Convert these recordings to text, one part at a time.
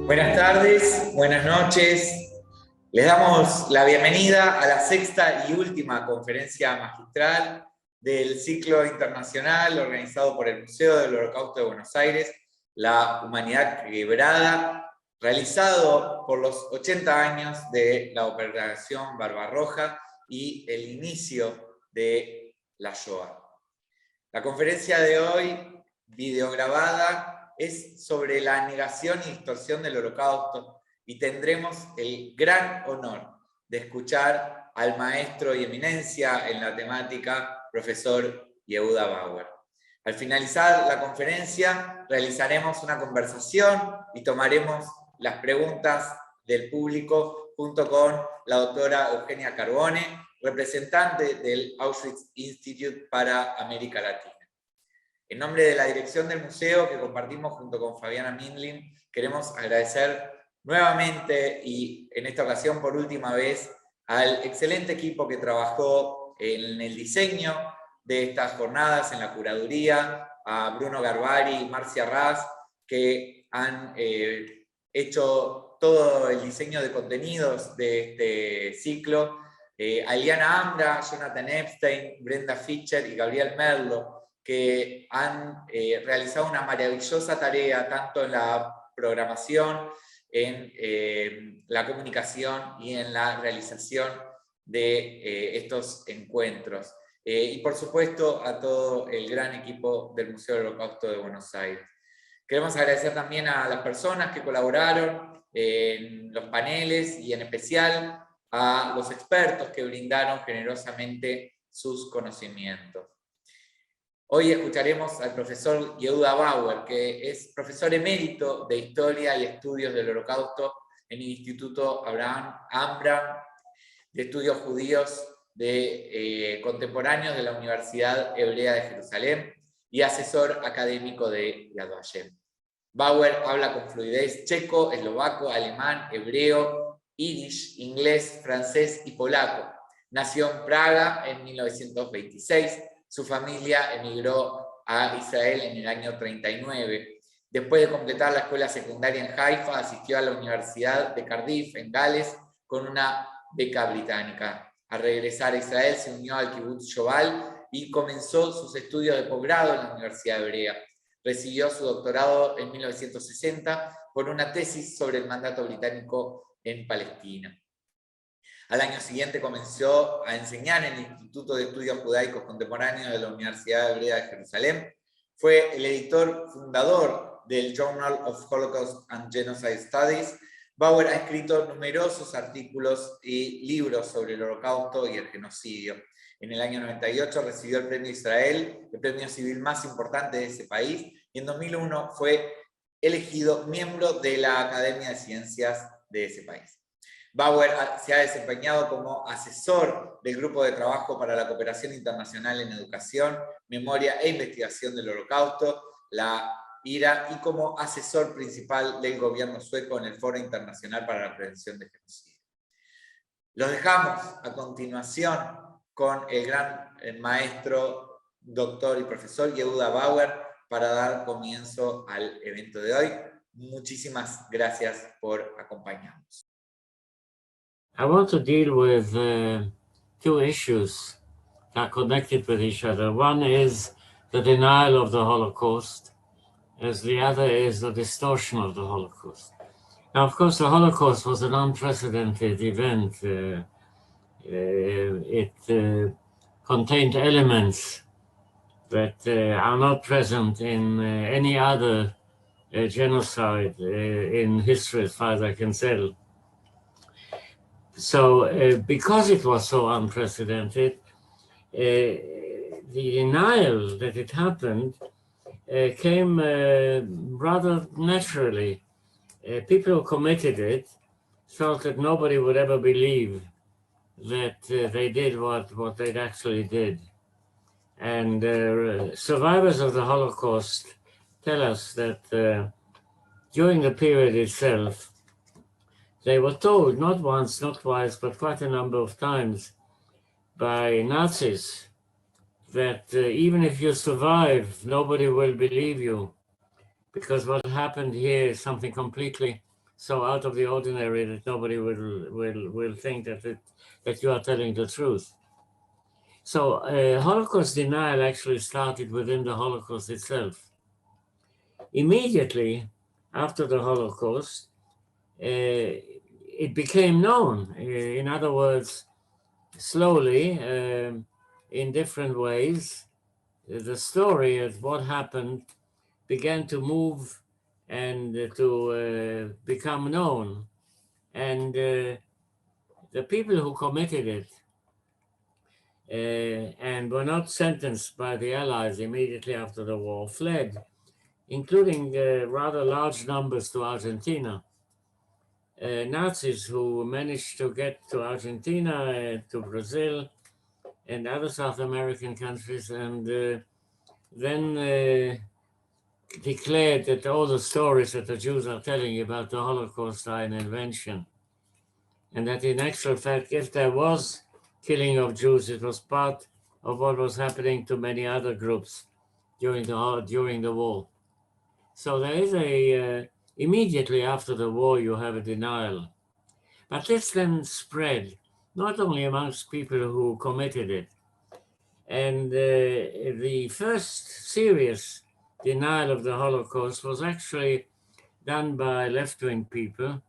Buenas tardes, buenas noches. Les damos la bienvenida a la sexta y última conferencia magistral del ciclo internacional organizado por el Museo del Holocausto de Buenos Aires, La Humanidad Quebrada, realizado por los 80 años de la Operación Barbarroja y el inicio de la Shoah. La conferencia de hoy, videograbada, es sobre la negación y distorsión del Holocausto y tendremos el gran honor de escuchar al maestro y eminencia en la temática, profesor Yehuda Bauer. Al finalizar la conferencia realizaremos una conversación y tomaremos las preguntas del público junto con la doctora Eugenia Carbone, representante del Auschwitz Institute para América Latina. En nombre de la dirección del museo que compartimos junto con Fabiana Mindlin, queremos agradecer nuevamente y en esta ocasión por última vez al excelente equipo que trabajó en el diseño de estas jornadas, en la curaduría, a Bruno Garbari y Marcia Raz, que han hecho todo el diseño de contenidos de este ciclo, a Eliana Ambra, Jonathan Epstein, Brenda Fischer y Gabriel Merlo, que han realizado una maravillosa tarea tanto en la programación, en la comunicación y en la realización de estos encuentros. Y por supuesto a todo el gran equipo del Museo del Holocausto de Buenos Aires. Queremos agradecer también a las personas que colaboraron en los paneles y en especial a los expertos que brindaron generosamente sus conocimientos. Hoy escucharemos al profesor Yehuda Bauer, que es profesor emérito de Historia y Estudios del Holocausto en el Instituto Abraham Ambram de Estudios Judíos Contemporáneos de la Universidad Hebrea de Jerusalén y asesor académico de Yad Vashem. Bauer habla con fluidez checo, eslovaco, alemán, hebreo, yiddish, inglés, francés y polaco. Nació en Praga en 1926. Su familia emigró a Israel en el año 39. Después de completar la escuela secundaria en Haifa, asistió a la Universidad de Cardiff, en Gales, con una beca británica. Al regresar a Israel, se unió al Kibbutz Shoval y comenzó sus estudios de posgrado en la Universidad Hebrea. Recibió su doctorado en 1960 por una tesis sobre el mandato británico en Palestina. Al año siguiente comenzó a enseñar en el Instituto de Estudios Judaicos Contemporáneos de la Universidad Hebrea de Jerusalén. Fue el editor fundador del Journal of Holocaust and Genocide Studies. Bauer ha escrito numerosos artículos y libros sobre el Holocausto y el genocidio. En el año 98 recibió el Premio Israel, el premio civil más importante de ese país, y en 2001 fue elegido miembro de la Academia de Ciencias de ese país. Bauer se ha desempeñado como asesor del Grupo de Trabajo para la Cooperación Internacional en Educación, Memoria e Investigación del Holocausto, la IRA, y como asesor principal del gobierno sueco en el Foro Internacional para la Prevención de Genocidio. Los dejamos a continuación con el gran maestro, doctor y profesor Yehuda Bauer para dar comienzo al evento de hoy. Muchísimas gracias por acompañarnos. I want to deal with two issues that are connected with each other. One is the denial of the Holocaust, as the other is the distortion of the Holocaust. Now, of course, the Holocaust was an unprecedented event. It contained elements that are not present in any other genocide in history, as far as I can tell. So because it was so unprecedented, the denial that it happened came rather naturally. People who committed it thought that nobody would ever believe that they did what they actually did. And survivors of the Holocaust tell us that during the period itself, they were told, not once, not twice, but quite a number of times by Nazis that even if you survive, nobody will believe you, because what happened here is something completely so out of the ordinary that nobody will think that you are telling the truth. So Holocaust denial actually started within the Holocaust itself. Immediately after the Holocaust, it became known. In other words, slowly, in different ways, the story of what happened began to move and to become known. And the people who committed it and were not sentenced by the Allies immediately after the war fled, including rather large numbers to Argentina. Nazis who managed to get to Argentina, to Brazil, and other South American countries, and then declared that all the stories that the Jews are telling about the Holocaust are an invention, and that in actual fact, if there was killing of Jews, it was part of what was happening to many other groups during the war. So there is immediately after the war, you have a denial. But this then spread, not only amongst people who committed it, and the first serious denial of the Holocaust was actually done by left-wing people,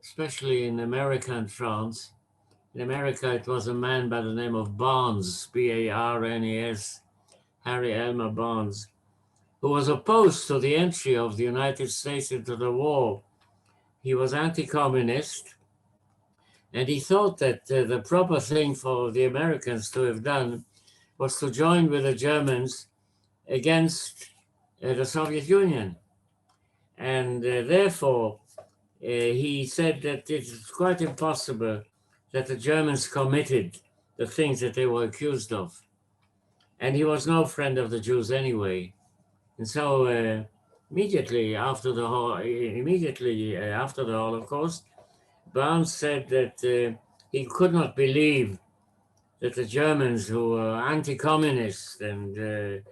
especially in America and France. In America, it was a man by the name of Barnes, B-A-R-N-E-S, Harry Elmer Barnes, who was opposed to the entry of the United States into the war. He was anti-communist, and he thought that the proper thing for the Americans to have done was to join with the Germans against the Soviet Union. And therefore, he said that it's quite impossible that the Germans committed the things that they were accused of. And he was no friend of the Jews anyway. And so immediately after the Holocaust, Barnes said that he could not believe that the Germans, who were anti-communist and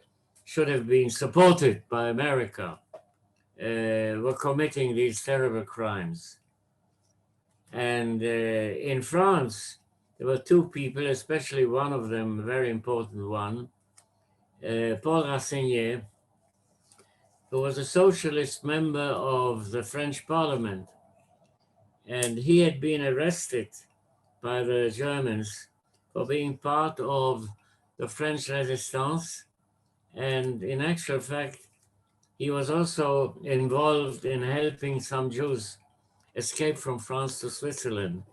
should have been supported by America, were committing these terrible crimes. And in France, there were two people, especially one of them, a very important one, Paul Rassignet, who was a socialist member of the French Parliament. And he had been arrested by the Germans for being part of the French Resistance. And in actual fact, he was also involved in helping some Jews escape from France to Switzerland.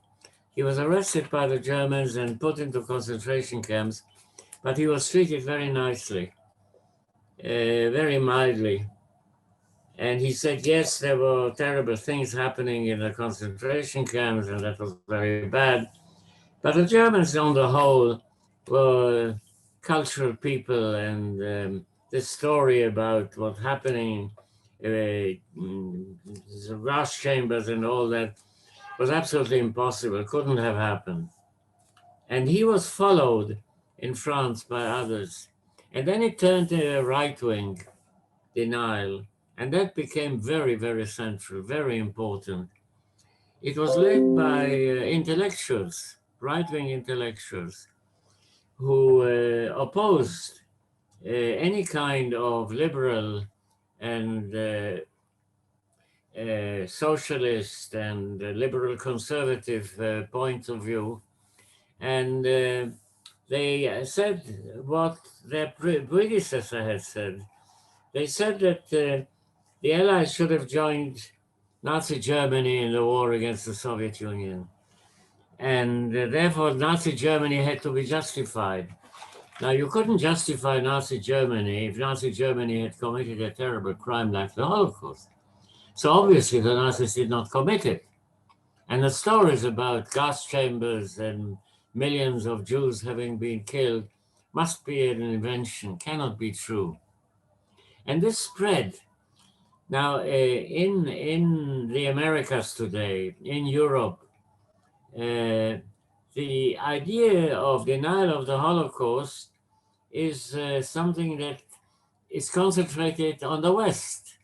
He was arrested by the Germans and put into concentration camps, but he was treated very nicely, very mildly. And he said, yes, there were terrible things happening in the concentration camps, and that was very bad. But the Germans, on the whole, were cultural people, and this story about what's happening, the gas chambers and all that, was absolutely impossible, couldn't have happened. And he was followed in France by others. And then it turned to a right-wing denial, and that became very, very central, very important. It was led by intellectuals, right-wing intellectuals, who opposed any kind of liberal and socialist and liberal conservative point of view. And they said what their predecessor had said. They said that the Allies should have joined Nazi Germany in the war against the Soviet Union. And therefore, Nazi Germany had to be justified. Now, you couldn't justify Nazi Germany if Nazi Germany had committed a terrible crime like the Holocaust. So obviously, the Nazis did not commit it. And the stories about gas chambers and millions of Jews having been killed must be an invention, cannot be true. And this spread. Now, in the Americas today, in Europe, the idea of denial of the Holocaust is something that is concentrated on the West,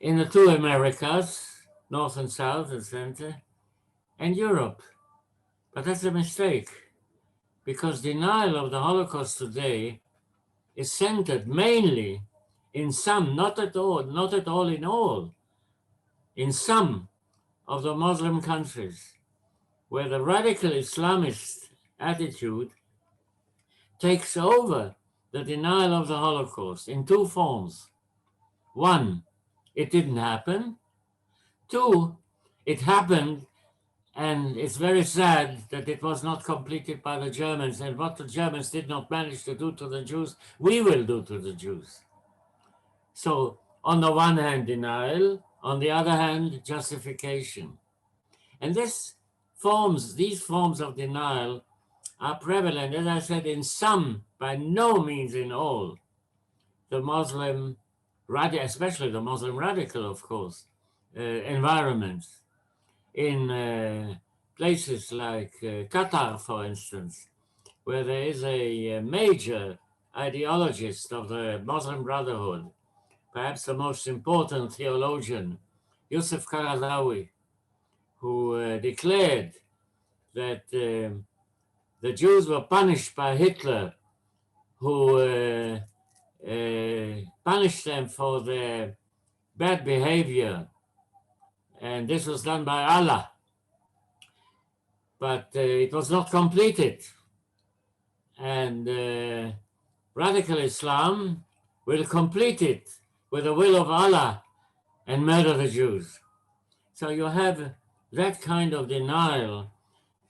in the two Americas, North and South and Center, and Europe. But that's a mistake, because denial of the Holocaust today is centered mainly in some, not at all in all, in some of the Muslim countries, where the radical Islamist attitude takes over the denial of the Holocaust in two forms. One, it didn't happen. Two, it happened, and it's very sad that it was not completed by the Germans, and what the Germans did not manage to do to the Jews, we will do to the Jews. So on the one hand, denial, on the other hand, justification. And these forms of denial are prevalent, as I said, in some, by no means in all, the Muslim, especially the Muslim radical, of course, environments. In places like Qatar, for instance, where there is a major ideologist of the Muslim Brotherhood, perhaps the most important theologian, Yusuf Qaradawi, who declared that the Jews were punished by Hitler, who punished them for their bad behavior, and this was done by Allah. But it was not completed. And radical Islam will complete it with the will of Allah and murder the Jews. So you have that kind of denial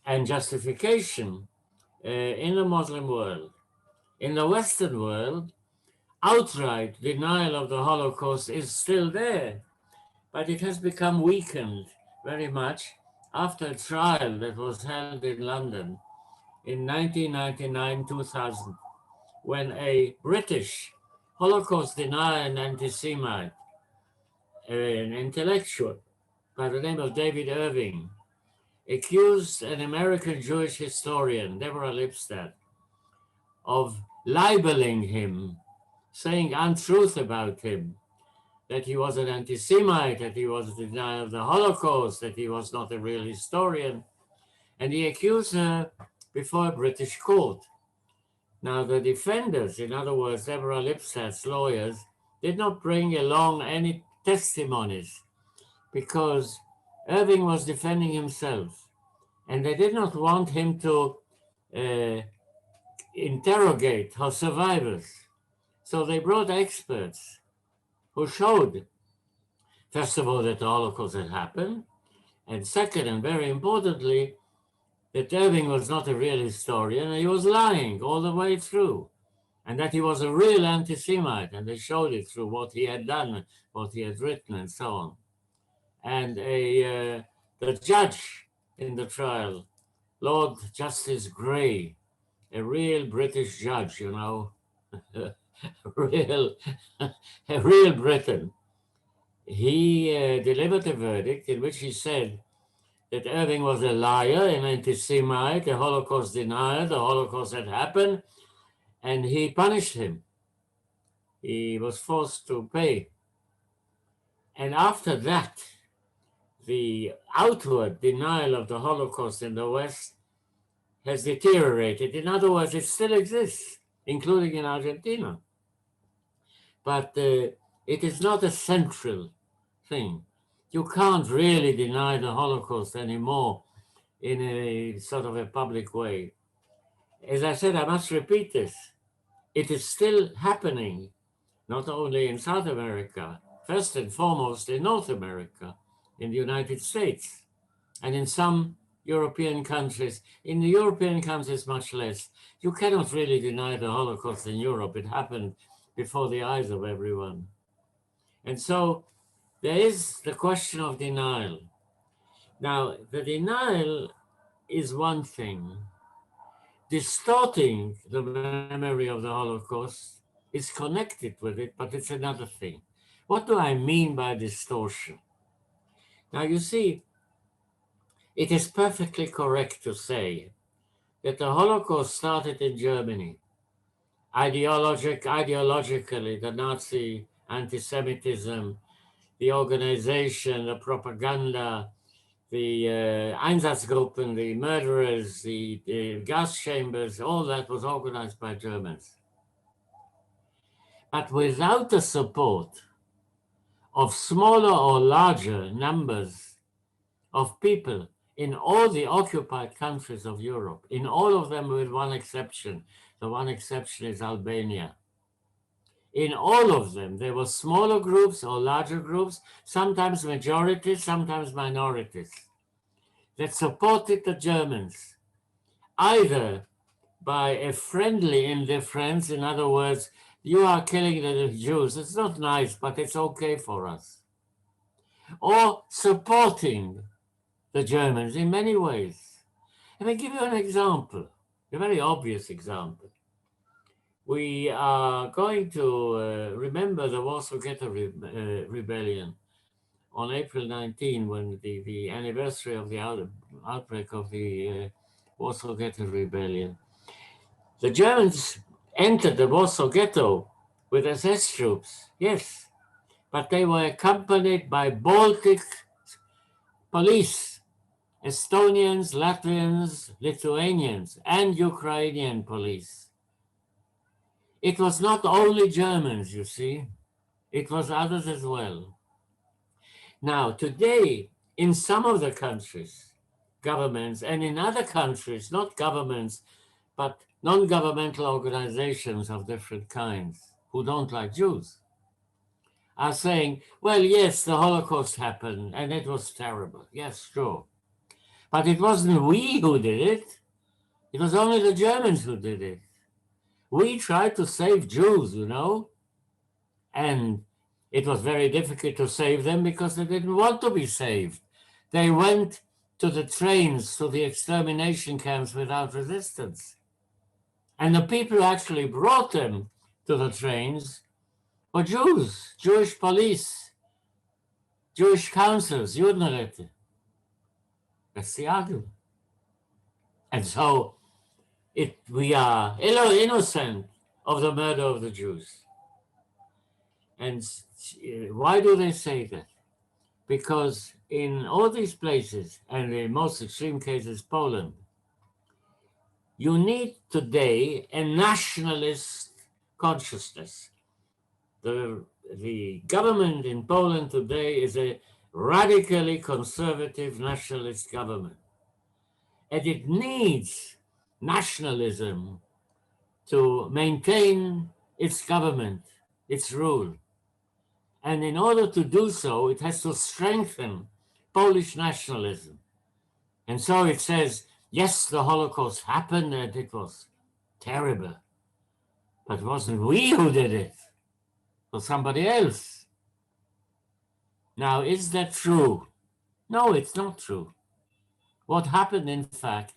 and justification in the Muslim world. In the Western world, outright denial of the Holocaust is still there, but it has become weakened very much after a trial that was held in London in 1999-2000, when a British Holocaust denier and anti-Semite, an intellectual by the name of David Irving, accused an American Jewish historian, Deborah Lipstadt, of libeling him, saying untruth about him, that he was an anti-Semite, that he was a denier of the Holocaust, that he was not a real historian. And he accused her before a British court. Now, the defenders, in other words, Deborah Lipstadt's lawyers, did not bring along any testimonies because Irving was defending himself. And they did not want him to interrogate her survivors. So they brought experts who showed, first of all, that the Holocaust had happened, and second, and very importantly, that Irving was not a real historian, and he was lying all the way through, and that he was a real anti-Semite, and they showed it through what he had done, what he had written, and so on. And the judge in the trial, Lord Justice Gray, a real British judge, you know, a real Briton, he delivered a verdict in which he said that Irving was a liar, an anti-Semite, a Holocaust denier, the Holocaust had happened, and he punished him. He was forced to pay. And after that, the outward denial of the Holocaust in the West has deteriorated. In other words, it still exists, including in Argentina. But it is not a central thing. You can't really deny the Holocaust anymore in a sort of a public way. As I said, I must repeat this. It is still happening, not only in South America, first and foremost in North America, in the United States, and in some European countries. In the European countries, much less. You cannot really deny the Holocaust in Europe. It happened before the eyes of everyone. And so there is the question of denial. Now, the denial is one thing. Distorting the memory of the Holocaust is connected with it, but it's another thing. What do I mean by distortion? Now, you see, it is perfectly correct to say that the Holocaust started in Germany ideologically, the Nazi anti-Semitism, the organization, the propaganda, the Einsatzgruppen, the murderers, the gas chambers, all that was organized by Germans. But without the support of smaller or larger numbers of people in all the occupied countries of Europe, in all of them with one exception. The one exception is Albania. In all of them, there were smaller groups or larger groups, sometimes majorities, sometimes minorities, that supported the Germans, either by a friendly indifference, in other words, you are killing the Jews, it's not nice, but it's okay for us, or supporting the Germans in many ways. Let me give you an example, a very obvious example. We are going to remember the Warsaw Ghetto Rebellion on April 19, when the anniversary of the outbreak of the Warsaw Ghetto Rebellion. The Germans entered the Warsaw Ghetto with SS troops, yes, but they were accompanied by Baltic police, Estonians, Latvians, Lithuanians, and Ukrainian police. It was not only Germans, you see, it was others as well. Now, today, in some of the countries, governments, and in other countries, not governments, but non-governmental organizations of different kinds who don't like Jews, are saying, well, yes, the Holocaust happened and it was terrible. Yes, sure. But it wasn't we who did it. It was only the Germans who did it. We tried to save Jews, you know, and it was very difficult to save them because they didn't want to be saved. They went to the trains, to the extermination camps without resistance. And the people who actually brought them to the trains were Jews, Jewish police, Jewish councils, Judenräte. That's the argument. And so we are innocent of the murder of the Jews. And why do they say that? Because in all these places, and in most extreme cases, Poland, you need today a nationalist consciousness. The government in Poland today is a radically conservative nationalist government. And it needs nationalism to maintain its government, its rule. And in order to do so, it has to strengthen Polish nationalism. And so it says, yes, the Holocaust happened and it was terrible. But it wasn't we who did it. It was somebody else. Now, is that true? No, it's not true. What happened, in fact,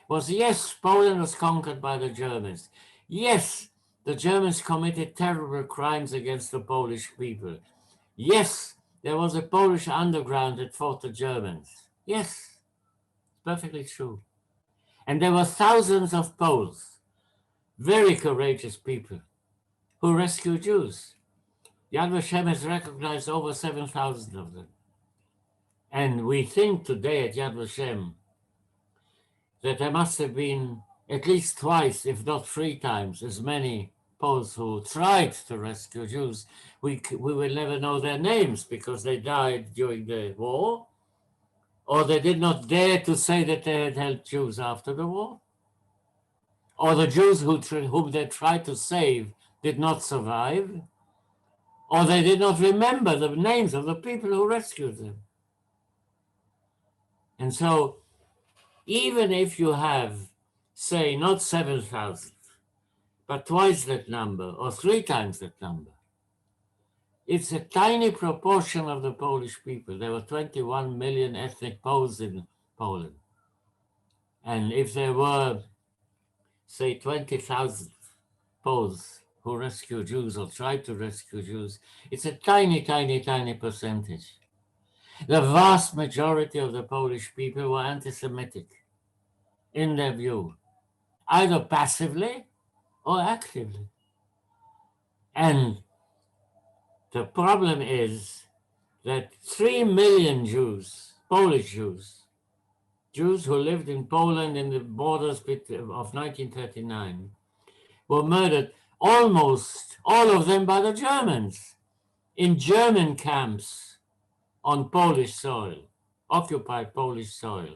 was, yes, Poland was conquered by the Germans. Yes, the Germans committed terrible crimes against the Polish people. Yes, there was a Polish underground that fought the Germans. Yes, it's perfectly true. And there were thousands of Poles, very courageous people, who rescued Jews. Yad Vashem has recognized over 7,000 of them. And we think today at Yad Vashem that there must have been at least twice, if not 3 times, as many Poles who tried to rescue Jews. We will never know their names because they died during the war, or they did not dare to say that they had helped Jews after the war, or the Jews whom they tried to save did not survive, or they did not remember the names of the people who rescued them. And so, even if you have, say, not 7,000, but twice that number or 3 times that number, it's a tiny proportion of the Polish people. There were 21 million ethnic Poles in Poland. And if there were, say, 20,000 Poles who rescued Jews or tried to rescue Jews, it's a tiny, tiny, tiny percentage. The vast majority of the Polish people were anti-Semitic in their view, either passively or actively. And the problem is that 3 million Jews, Polish Jews, Jews who lived in Poland in the borders of 1939, were murdered, almost all of them by the Germans, in German camps on Polish soil, occupied Polish soil.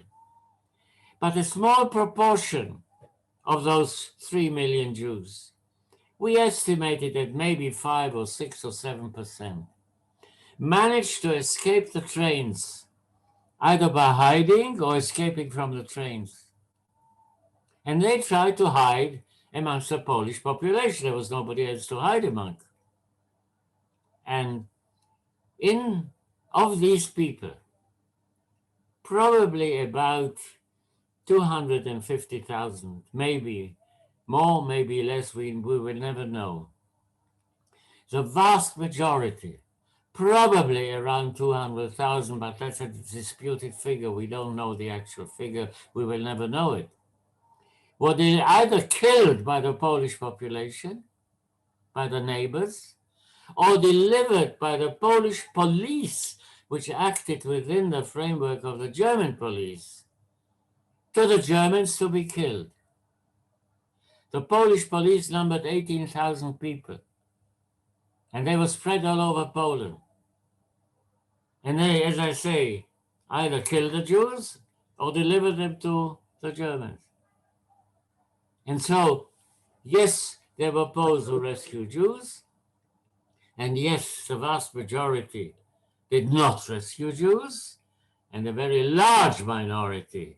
But a small proportion of those 3 million Jews, we estimated that maybe 5 or 6 or 7%, managed to escape the trains, either by hiding or escaping from the trains. And they tried to hide amongst the Polish population. There was nobody else to hide among. And of these people, probably about 250,000, maybe more, maybe less, we will never know. The vast majority, probably around 200,000, but that's a disputed figure. We don't know the actual figure. We will never know it. Were they either killed by the Polish population, by the neighbors, or delivered by the Polish police, which acted within the framework of the German police, to the Germans to be killed. The Polish police numbered 18,000 people, and they were spread all over Poland. And they, as I say, either killed the Jews or delivered them to the Germans. And so, yes, there were Poles who rescued Jews, and yes, the vast majority did not rescue Jews, and a very large minority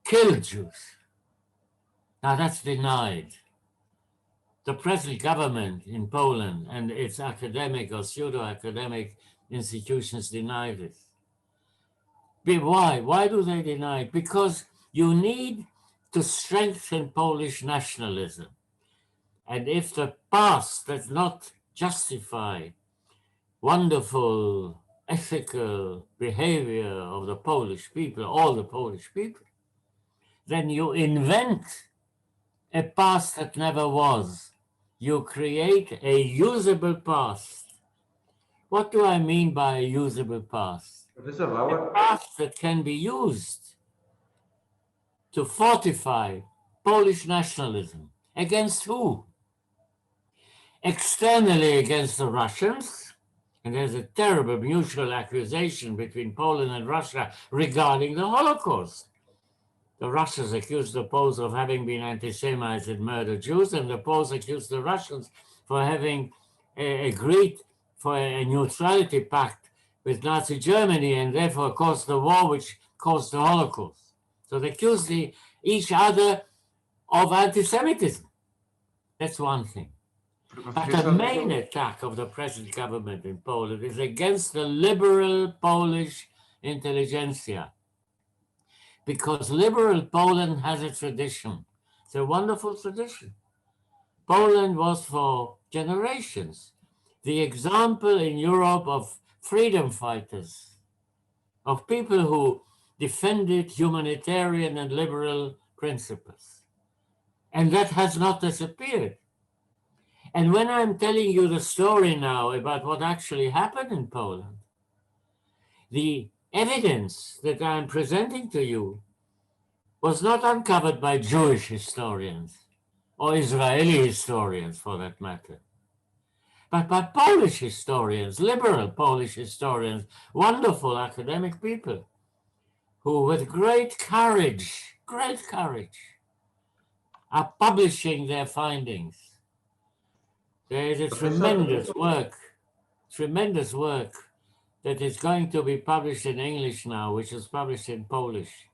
killed Jews. Now that's denied. The present government in Poland and its academic or pseudo-academic institutions deny this. But why? Why do they deny it? Because you need to strengthen Polish nationalism. And if the past does not justify wonderful ethical behavior of the Polish people, all the Polish people, then you invent a past that never was. You create a usable past. What do I mean by a usable past? A past that can be used to fortify Polish nationalism. Against who? Externally against the Russians, and there's a terrible mutual accusation between Poland and Russia regarding the Holocaust. The Russians accused the Poles of having been anti-Semites and murdered Jews, and the Poles accused the Russians for having agreed for a neutrality pact with Nazi Germany and therefore caused the war which caused the Holocaust. So they accused each other of anti-Semitism. That's one thing. But the main attack of the present government in Poland is against the liberal Polish intelligentsia. Because liberal Poland has a tradition. It's a wonderful tradition. Poland was for generations the example in Europe of freedom fighters, of people who defended humanitarian and liberal principles. And that has not disappeared. And when I'm telling you the story now about what actually happened in Poland, the evidence that I'm presenting to you was not uncovered by Jewish historians or Israeli historians for that matter, but by Polish historians, liberal Polish historians, wonderful academic people who with great courage, are publishing their findings. There is a tremendous work that is going to be published in English now, which is published in Polish,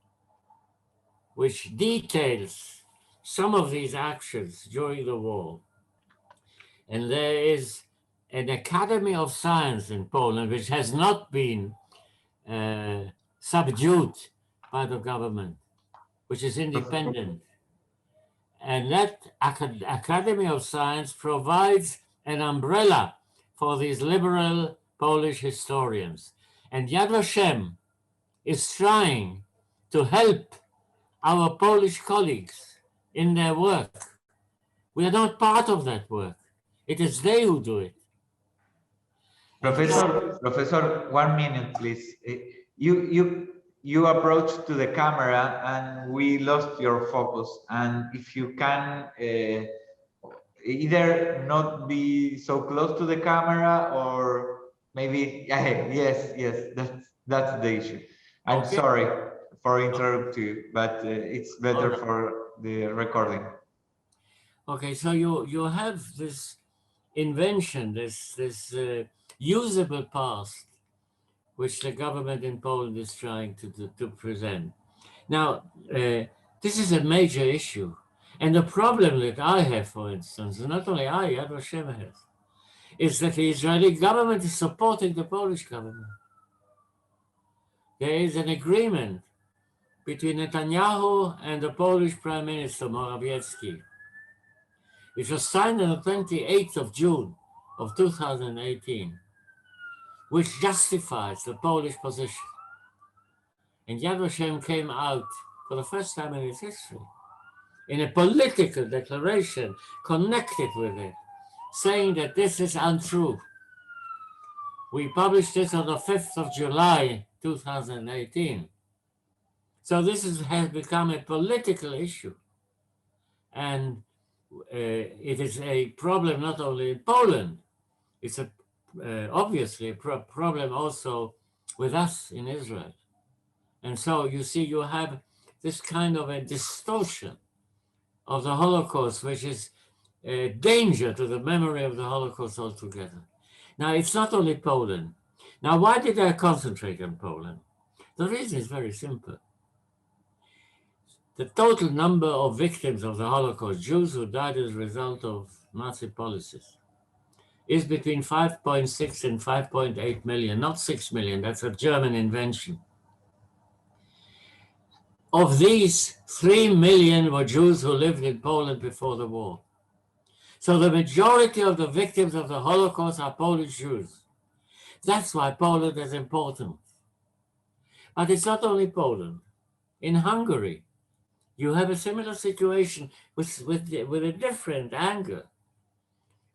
which details some of these actions during the war. And there is an Academy of Science in Poland, which has not been subdued by the government, which is independent. And that Academy of Science provides an umbrella for these liberal Polish historians. And Yad Vashem is trying to help our Polish colleagues in their work. We are not part of that work. It is they who do it. Professor, 1 minute, please. You approached to the camera and we lost your focus. And if you can either not be so close to the camera or maybe, yes, that's the issue. I'm Okay. sorry for interrupting you, but it's better right. for the recording. Okay, so you have this invention, this usable past, which the government in Poland is trying to present. Now, this is a major issue. And the problem that I have, for instance, and not only I, Yad Vashem has, is that the Israeli government is supporting the Polish government. There is an agreement between Netanyahu and the Polish Prime Minister, Morawiecki, which was signed on the 28th of June of 2018, which justifies the Polish position. And Yad Vashem came out for the first time in its history in a political declaration connected with it, saying that this is untrue. We published this on the 5th of July, 2018. So this has become a political issue. And it is a problem not only in Poland, it's obviously a problem also with us in Israel. And so you see, you have this kind of a distortion of the Holocaust, which is a danger to the memory of the Holocaust altogether. Now, it's not only Poland. Now, why did I concentrate on Poland? The reason is very simple. The total number of victims of the Holocaust, Jews who died as a result of Nazi policies, is between 5.6 and 5.8 million, not 6 million. That's a German invention. Of these, 3 million were Jews who lived in Poland before the war. So the majority of the victims of the Holocaust are Polish Jews. That's why Poland is important. But it's not only Poland. In Hungary, you have a similar situation with a different angle,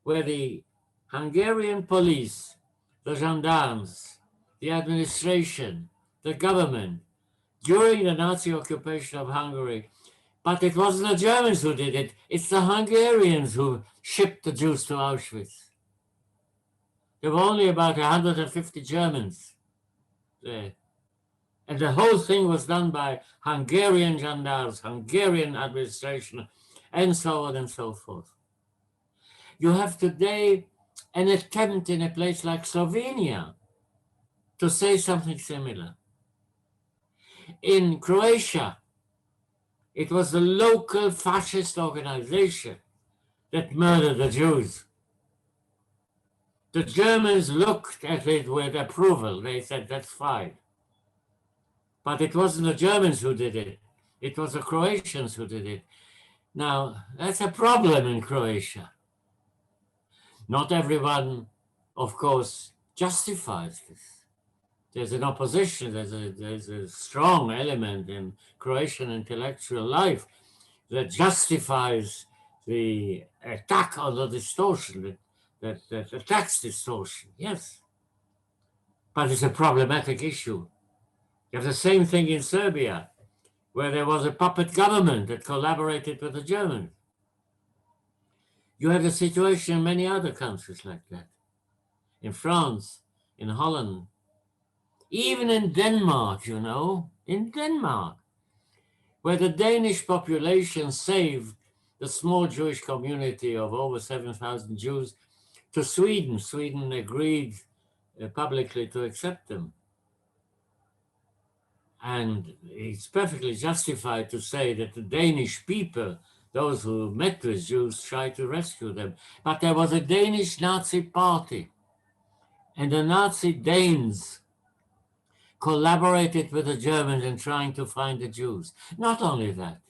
where the Hungarian police, the gendarmes, the administration, the government, during the Nazi occupation of Hungary, but it wasn't the Germans who did it, it's the Hungarians who shipped the Jews to Auschwitz. There were only about 150 Germans there. And the whole thing was done by Hungarian gendarmes, Hungarian administration, and so on and so forth. You have today an attempt in a place like Slovenia to say something similar. In Croatia, it was the local fascist organization that murdered the Jews. The Germans looked at it with approval. They said, that's fine. But it wasn't the Germans who did it. It was the Croatians who did it. Now, that's a problem in Croatia. Not everyone, of course, justifies this. There's an opposition, there's a strong element in Croatian intellectual life that justifies the attack on the distortion, that attacks distortion, yes. But it's a problematic issue. You have the same thing in Serbia, where there was a puppet government that collaborated with the Germans. You have the situation in many other countries like that. In France, in Holland, even in Denmark, you know, in Denmark, where the Danish population saved the small Jewish community of over 7,000 Jews to Sweden. Sweden agreed publicly to accept them. And it's perfectly justified to say that the Danish people, those who met with Jews, tried to rescue them. But there was a Danish Nazi party, and the Nazi Danes collaborated with the Germans in trying to find the Jews. Not only that,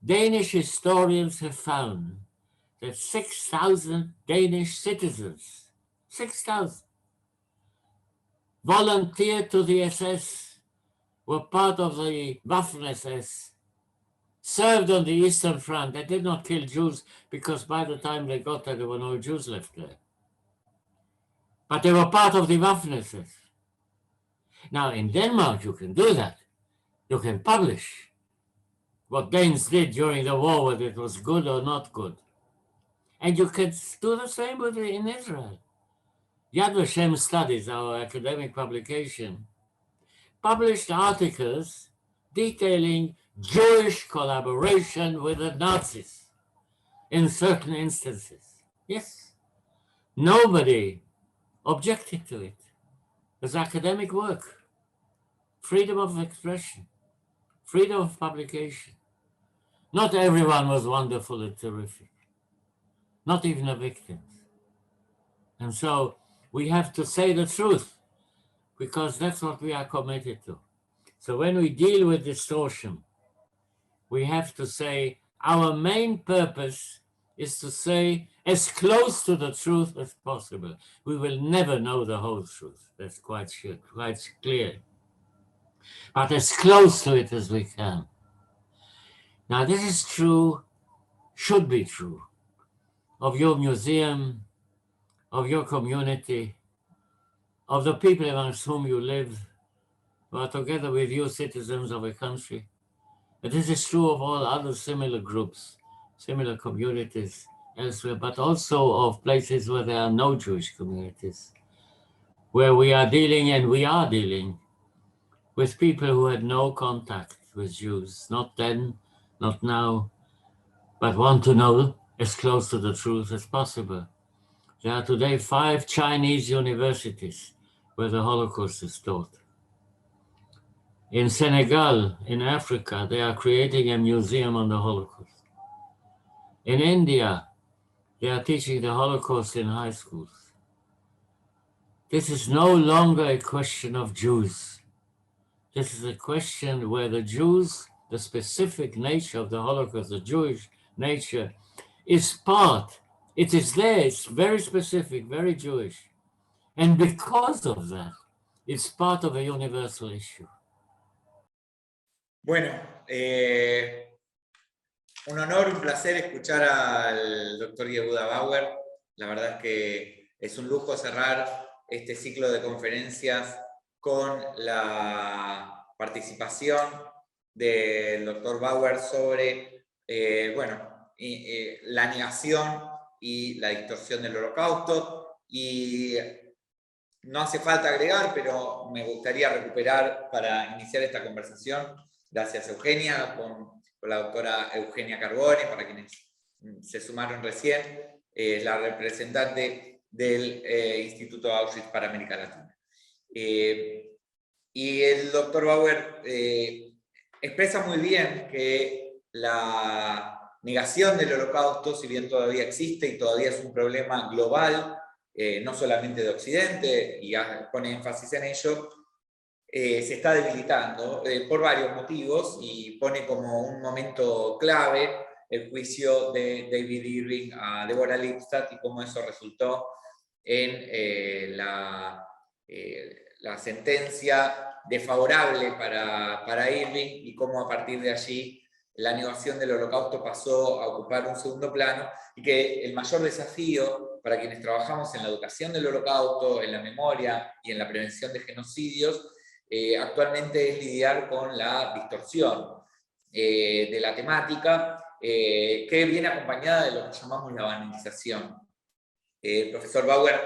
Danish historians have found that 6,000 Danish citizens, 6,000, volunteered to the SS, were part of the Waffen-SS, served on the Eastern Front. They did not kill Jews because by the time they got there were no Jews left there. But they were part of the Waffen-SS. Now, in Denmark, you can do that. You can publish what Danes did during the war, whether it was good or not good. And you can do the same with it in Israel. Yad Vashem Studies, our academic publication, published articles detailing Jewish collaboration with the Nazis in certain instances. Yes, nobody objected to it. It was academic work, freedom of expression, freedom of publication. Not everyone was wonderful and terrific, not even the victims. And so we have to say the truth, because that's what we are committed to. So when we deal with distortion, we have to say our main purpose is to say as close to the truth as possible. We will never know the whole truth. That's quite sure, quite clear. But as close to it as we can. Now this is true, should be true, of your museum, of your community, of the people amongst whom you live, who are together with you citizens of a country. And this is true of all other similar groups, similar communities elsewhere, but also of places where there are no Jewish communities, where we are dealing, and we are dealing, with people who had no contact with Jews, not then, not now, but want to know as close to the truth as possible. There are today 5 Chinese universities where the Holocaust is taught. In Senegal, in Africa, they are creating a museum on the Holocaust. In India, they are teaching the Holocaust in high schools. This is no longer a question of Jews. This is a question where the Jews, the specific nature of the Holocaust, the Jewish nature, is part. It is there, it's very specific, very Jewish. And because of that, it's part of a universal issue. Bueno, un honor, un placer escuchar al doctor Yehuda Bauer. La verdad es que es un lujo cerrar este ciclo de conferencias con la participación del doctor Bauer sobre la negación y la distorsión del Holocausto. Y no hace falta agregar, pero me gustaría recuperar para iniciar esta conversación, gracias Eugenia, con la doctora Eugenia Carbone, para quienes se sumaron recién, la representante del Instituto Auschwitz para América Latina. Y el doctor Bauer expresa muy bien que la negación del Holocausto, si bien todavía existe y todavía es un problema global, no solamente de Occidente, y pone énfasis en ello, se está debilitando por varios motivos, y pone como un momento clave el juicio de David Irving a Deborah Lipstadt y cómo eso resultó en la sentencia desfavorable para Irving, y cómo a partir de allí la negación del Holocausto pasó a ocupar un segundo plano, y que el mayor desafío para quienes trabajamos en la educación del Holocausto, en la memoria y en la prevención de genocidios, actualmente es lidiar con la distorsión de la temática, que viene acompañada de lo que llamamos la banalización. El profesor Bauer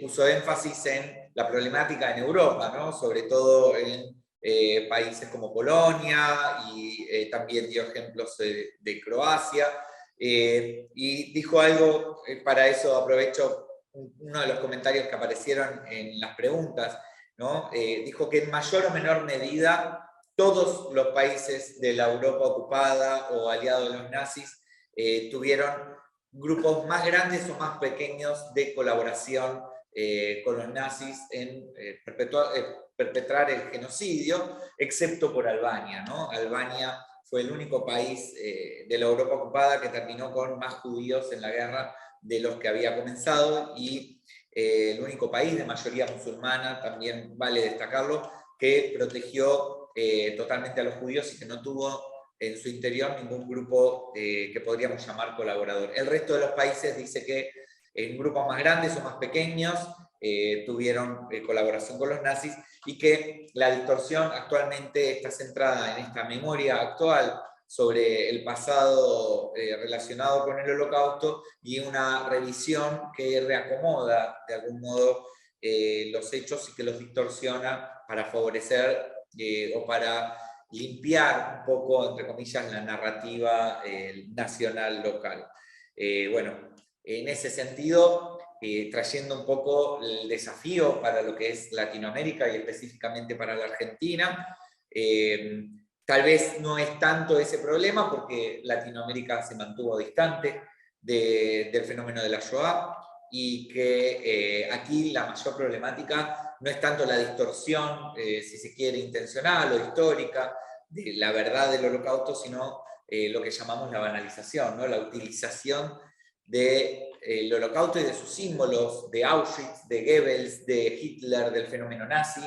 puso énfasis en la problemática en Europa, ¿no? Sobre todo en países como Polonia, y también dio ejemplos de Croacia, y dijo algo, para eso aprovecho uno de los comentarios que aparecieron en las preguntas, ¿no? Dijo que en mayor o menor medida todos los países de la Europa ocupada o aliados de los nazis tuvieron grupos más grandes o más pequeños de colaboración con los nazis en perpetrar el genocidio, excepto por Albania, ¿no? Albania fue el único país de la Europa ocupada que terminó con más judíos en la guerra de los que había comenzado, y el único país de mayoría musulmana, también vale destacarlo, que protegió totalmente a los judíos y que no tuvo en su interior ningún grupo que podríamos llamar colaborador. El resto de los países dice que en grupos más grandes o más pequeños tuvieron colaboración con los nazis, y que la distorsión actualmente está centrada en esta memoria actual sobre el pasado relacionado con el Holocausto, y una revisión que reacomoda de algún modo los hechos y que los distorsiona para favorecer o para limpiar un poco, entre comillas, la narrativa nacional local. Bueno, en ese sentido, trayendo un poco el desafío para lo que es Latinoamérica y específicamente para la Argentina, tal vez no es tanto ese problema porque Latinoamérica se mantuvo distante del fenómeno de la Shoah, y que aquí la mayor problemática no es tanto la distorsión, si se quiere, intencional o histórica de la verdad del Holocausto, sino lo que llamamos la banalización, ¿no? La utilización del Holocausto y de sus símbolos, de Auschwitz, de Goebbels, de Hitler, del fenómeno nazi,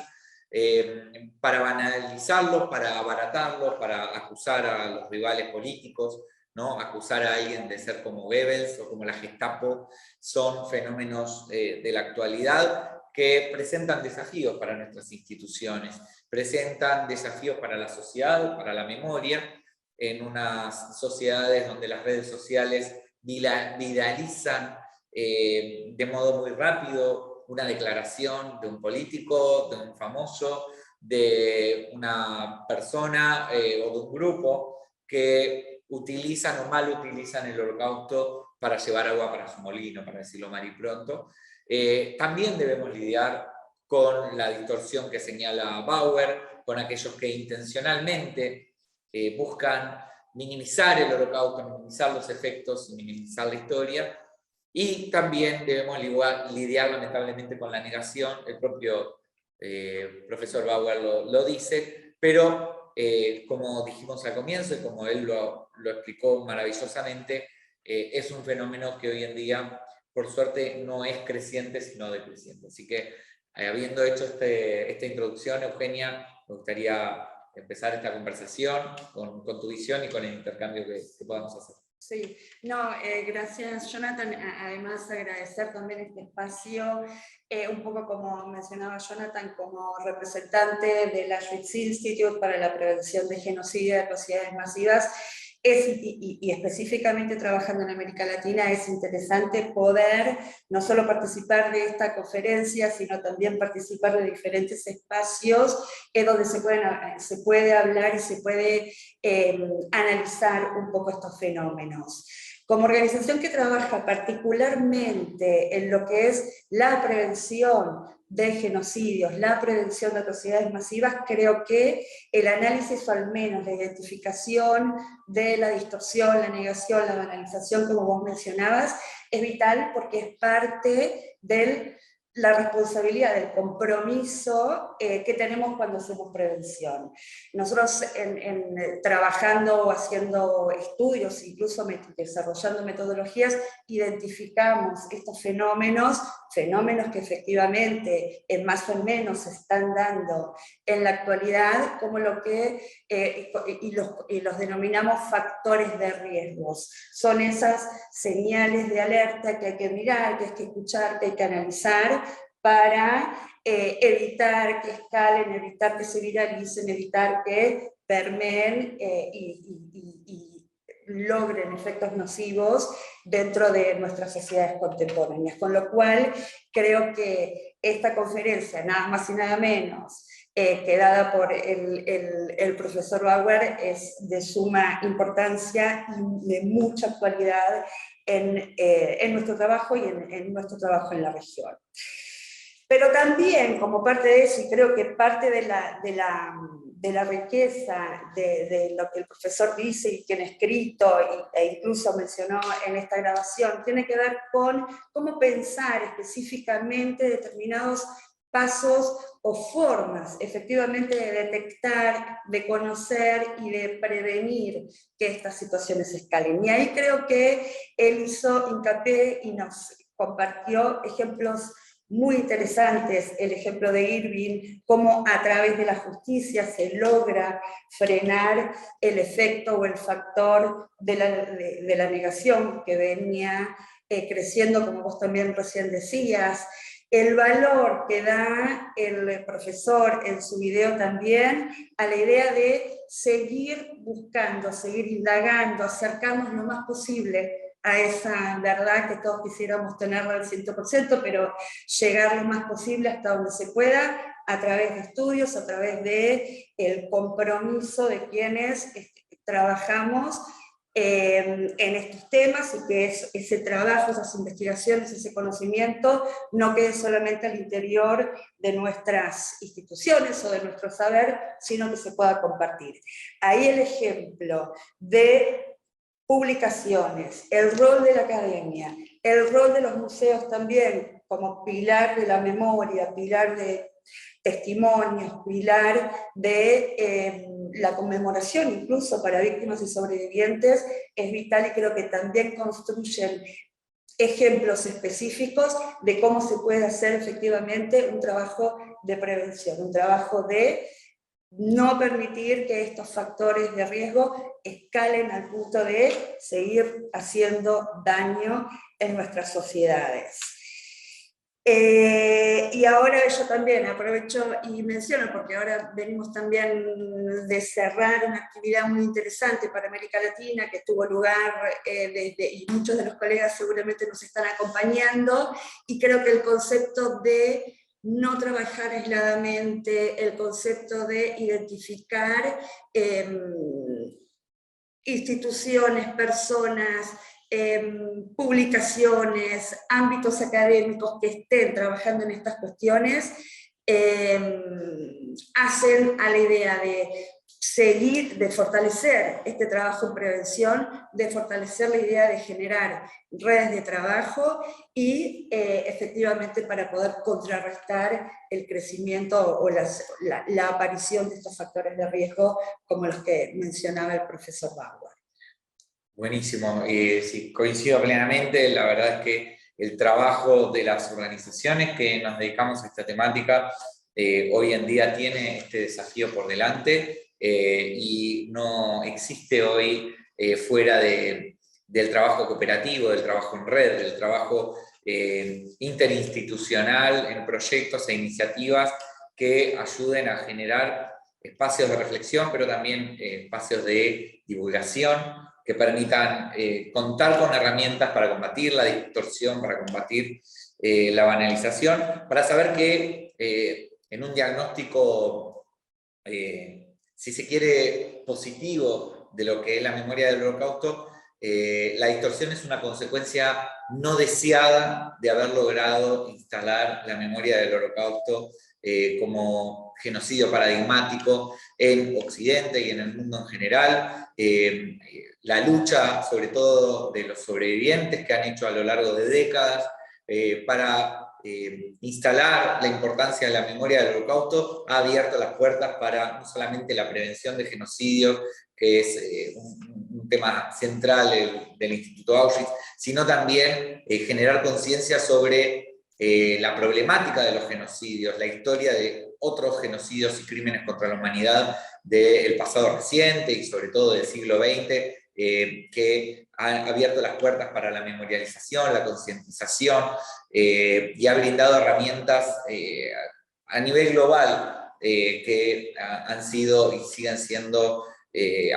para banalizarlos, para abaratarlos, para acusar a los rivales políticos, ¿no? Acusar a alguien de ser como Goebbels o como la Gestapo. Son fenómenos de la actualidad que presentan desafíos para nuestras instituciones, presentan desafíos para la sociedad, para la memoria, en unas sociedades donde las redes sociales viralizan de modo muy rápido una declaración de un político, de un famoso, de una persona o de un grupo que utilizan o mal utilizan el Holocausto para llevar agua para su molino, para decirlo mal y pronto. También debemos lidiar con la distorsión que señala Bauer, con aquellos que intencionalmente buscan minimizar el Holocausto, minimizar los efectos y minimizar la historia. Y también debemos lidiar lamentablemente con la negación. El propio profesor Bauer lo dice, pero como dijimos al comienzo y como él lo explicó maravillosamente, es un fenómeno que hoy en día, por suerte, no es creciente, sino decreciente. Así que, habiendo hecho esta introducción, Eugenia, me gustaría empezar esta conversación con tu visión y con el intercambio que podamos hacer. Sí, no, gracias Jonathan. Además agradecer también este espacio, un poco como mencionaba Jonathan, como representante del Auschwitz Institute para la prevención de genocidio y atrocidades masivas. Y específicamente trabajando en América Latina, es interesante poder no solo participar de esta conferencia, sino también participar de diferentes espacios donde se puede hablar y se puede analizar un poco estos fenómenos. Como organización que trabaja particularmente en lo que es la prevención de genocidios, la prevención de atrocidades masivas, creo que el análisis, o al menos la identificación de la distorsión, la negación, la banalización, como vos mencionabas, es vital porque es parte de la responsabilidad, del compromiso que tenemos cuando hacemos prevención. Nosotros trabajando o haciendo estudios, incluso desarrollando metodologías, identificamos estos fenómenos que efectivamente en más o menos se están dando en la actualidad, como lo que, y los denominamos factores de riesgos. Son esas señales de alerta que hay que mirar, que hay que escuchar, que hay que analizar, para evitar que escalen, evitar que se viralicen, evitar que permeen y logren efectos nocivos dentro de nuestras sociedades contemporáneas. Con lo cual, creo que esta conferencia, nada más y nada menos, que dada por el profesor Bauer, es de suma importancia y de mucha actualidad en nuestro trabajo y en nuestro trabajo en la región. Pero también, como parte de eso, y creo que parte de la riqueza de lo que el profesor dice y tiene escrito, e incluso mencionó en esta grabación, tiene que ver con cómo pensar específicamente determinados pasos o formas, efectivamente, de detectar, de conocer y de prevenir que estas situaciones escalen. Y ahí creo que él hizo hincapié y nos compartió ejemplos muy interesantes, el ejemplo de Irving, cómo a través de la justicia se logra frenar el efecto o el factor de la negación que venía creciendo, como vos también recién decías, el valor que da el profesor en su video también a la idea de seguir buscando, seguir indagando, acercarnos lo más posible a esa verdad que todos quisiéramos tenerla al 100%, pero llegar lo más posible hasta donde se pueda, a través de estudios, a través del compromiso de quienes trabajamos en estos temas, y que ese trabajo, esas investigaciones, ese conocimiento no quede solamente al interior de nuestras instituciones o de nuestro saber, sino que se pueda compartir. Ahí el ejemplo de publicaciones, el rol de la academia, el rol de los museos también como pilar de la memoria, pilar de testimonios, pilar de la conmemoración incluso para víctimas y sobrevivientes, es vital, y creo que también construyen ejemplos específicos de cómo se puede hacer efectivamente un trabajo de prevención, un trabajo de no permitir que estos factores de riesgo escalen al punto de seguir haciendo daño en nuestras sociedades. Y ahora yo también aprovecho y menciono, porque ahora venimos también de cerrar una actividad muy interesante para América Latina que tuvo lugar y muchos de los colegas seguramente nos están acompañando, y creo que el concepto de no trabajar aisladamente, el concepto de identificar instituciones, personas, publicaciones, ámbitos académicos que estén trabajando en estas cuestiones, hacen a la idea de seguir, de fortalecer este trabajo en prevención, de fortalecer la idea de generar redes de trabajo y efectivamente para poder contrarrestar el crecimiento o la aparición de estos factores de riesgo como los que mencionaba el profesor Bauer. Buenísimo, sí, coincido plenamente. La verdad es que el trabajo de las organizaciones que nos dedicamos a esta temática hoy en día tiene este desafío por delante y no existe hoy fuera del trabajo cooperativo, del trabajo en red, del trabajo interinstitucional en proyectos e iniciativas que ayuden a generar espacios de reflexión, pero también espacios de divulgación, que permitan contar con herramientas para combatir la distorsión, para combatir la banalización, para saber que en un diagnóstico, si se quiere, positivo de lo que es la memoria del Holocausto, la distorsión es una consecuencia no deseada de haber logrado instalar la memoria del Holocausto como genocidio paradigmático en Occidente y en el mundo en general. La lucha, sobre todo, de los sobrevivientes que han hecho a lo largo de décadas para instalar la importancia de la memoria del Holocausto ha abierto las puertas para no solamente la prevención de genocidios, que es un tema central del Instituto Auschwitz, sino también generar conciencia sobre la problemática de los genocidios, la historia de otros genocidios y crímenes contra la humanidad del pasado reciente y sobre todo del siglo XX, que ha abierto las puertas para la memorialización, la concientización y ha brindado herramientas a nivel global que han sido y siguen siendo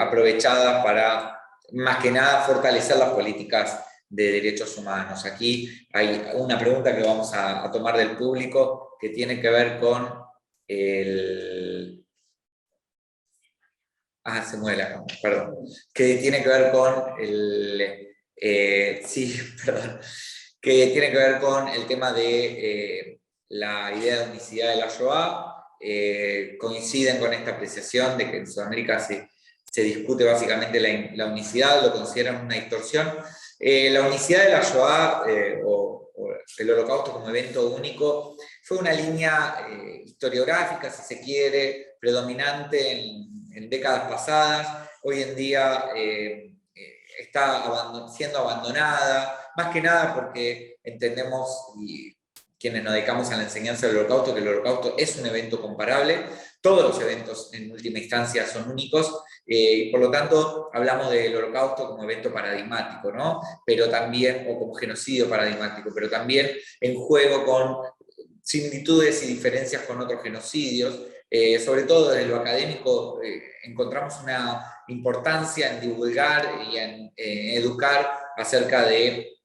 aprovechadas para, más que nada, fortalecer las políticas de derechos humanos. Aquí hay una pregunta que vamos a tomar del público que tiene que ver con el... se mueve la cámara, perdón. Que tiene que ver con el... sí, perdón. Que tiene que ver con el tema de la idea de unicidad de la Shoah. Coinciden con esta apreciación de que en Sudamérica se discute básicamente la unicidad, lo consideran una distorsión. La unicidad de la Shoah o el Holocausto como evento único fue una línea historiográfica, si se quiere, predominante en décadas pasadas. Hoy en día está siendo abandonada, más que nada porque entendemos quienes nos dedicamos a la enseñanza del Holocausto, que el Holocausto es un evento comparable. Todos los eventos en última instancia son únicos, por lo tanto hablamos del Holocausto como evento paradigmático, ¿no? Pero también, o como genocidio paradigmático, pero también en juego con similitudes y diferencias con otros genocidios. Sobre todo desde lo académico encontramos una importancia en divulgar y en educar acerca de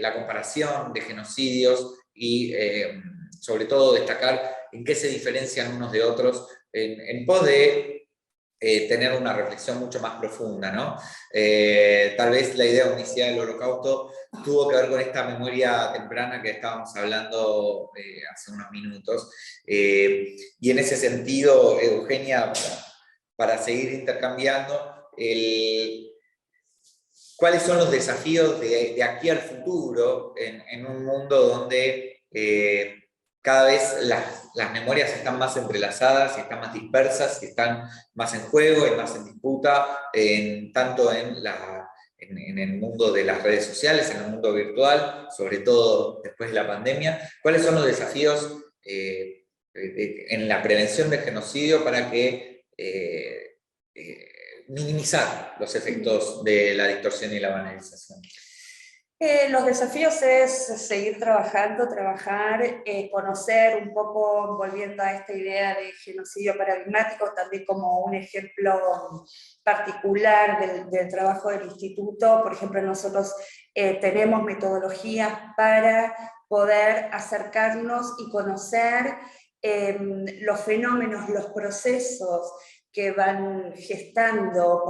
la comparación de genocidios y sobre todo destacar en qué se diferencian unos de otros en pos de tener una reflexión mucho más profunda, ¿no? Tal vez la idea inicial del Holocausto tuvo que ver con esta memoria temprana que estábamos hablando hace unos minutos, y en ese sentido, Eugenia, para seguir intercambiando, ¿cuáles son los desafíos de aquí al futuro en un mundo donde cada vez las memorias están más entrelazadas, y están más dispersas, y están más en juego, y más en disputa, tanto en el mundo de las redes sociales, en el mundo virtual, sobre todo después de la pandemia? ¿Cuáles son los desafíos en la prevención del genocidio para que minimizar los efectos de la distorsión y la banalización? Los desafíos es seguir trabajando, conocer un poco, volviendo a esta idea de genocidio paradigmático, también como un ejemplo particular del trabajo del instituto. Por ejemplo, nosotros tenemos metodologías para poder acercarnos y conocer los fenómenos, los procesos que van gestando,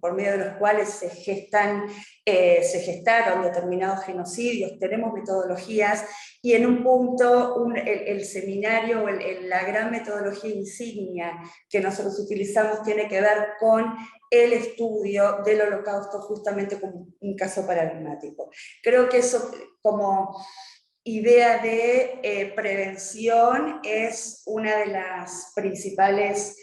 por medio de los cuales se gestaron determinados genocidios. Tenemos metodologías, y en un punto el seminario, la gran metodología insignia que nosotros utilizamos tiene que ver con el estudio del Holocausto justamente como un caso paradigmático. Creo que eso, como idea de prevención, es una de las principales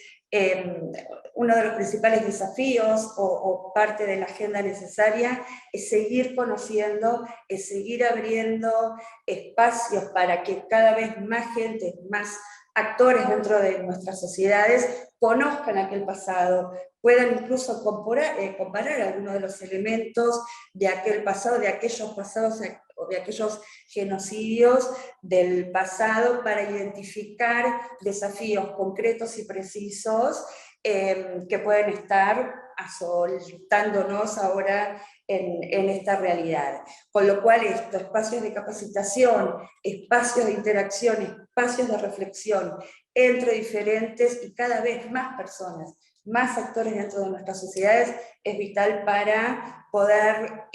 uno de los principales desafíos o parte de la agenda necesaria es seguir conociendo, es seguir abriendo espacios para que cada vez más gente, más actores dentro de nuestras sociedades conozcan aquel pasado, puedan incluso comparar algunos de los elementos de aquel pasado, de aquellos pasados o de aquellos genocidios del pasado, para identificar desafíos concretos y precisos que pueden estar asoltándonos ahora en esta realidad. Con lo cual, estos espacios de capacitación, espacios de interacción, espacios de reflexión entre diferentes y cada vez más personas, más actores dentro de nuestras sociedades, es vital para poder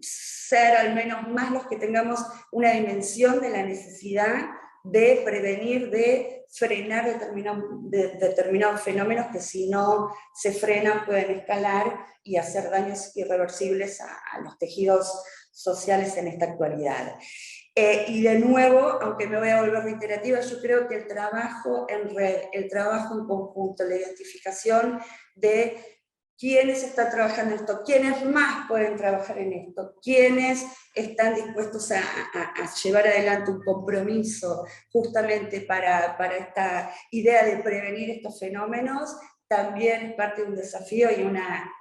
ser al menos más los que tengamos una dimensión de la necesidad de prevenir, de frenar determinados fenómenos que, si no se frenan, pueden escalar y hacer daños irreversibles a los tejidos sociales en esta actualidad. Y de nuevo, aunque me voy a volver reiterativa, yo creo que el trabajo en red, el trabajo en conjunto, la identificación de quiénes están trabajando en esto, quiénes más pueden trabajar en esto, quiénes están dispuestos a llevar adelante un compromiso justamente para esta idea de prevenir estos fenómenos, también es parte de un desafío y una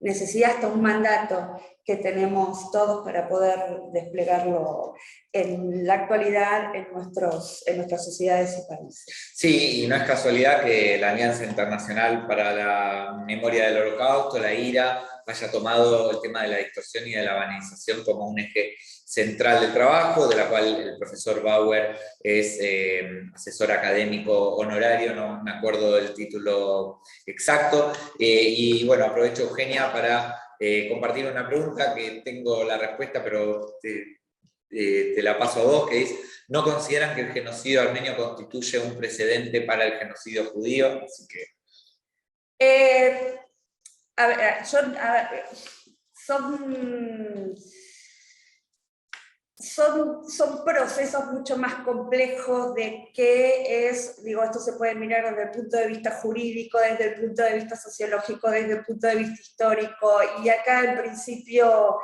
necesidad, hasta un mandato que tenemos todos para poder desplegarlo en la actualidad en nuestras sociedades y países. Sí, y no es casualidad que la Alianza Internacional para la Memoria del Holocausto, la IRA, haya tomado el tema de la distorsión y de la banalización como un eje central del trabajo, de la cual el profesor Bauer es asesor académico honorario, no me acuerdo del título exacto, y bueno, aprovecho, Eugenia, para compartir una pregunta que tengo la respuesta, pero te la paso a vos, que es: ¿no consideran que el genocidio armenio constituye un precedente para el genocidio judío? Así que... son procesos mucho más complejos de qué es, digo, esto se puede mirar desde el punto de vista jurídico, desde el punto de vista sociológico, desde el punto de vista histórico, y acá en principio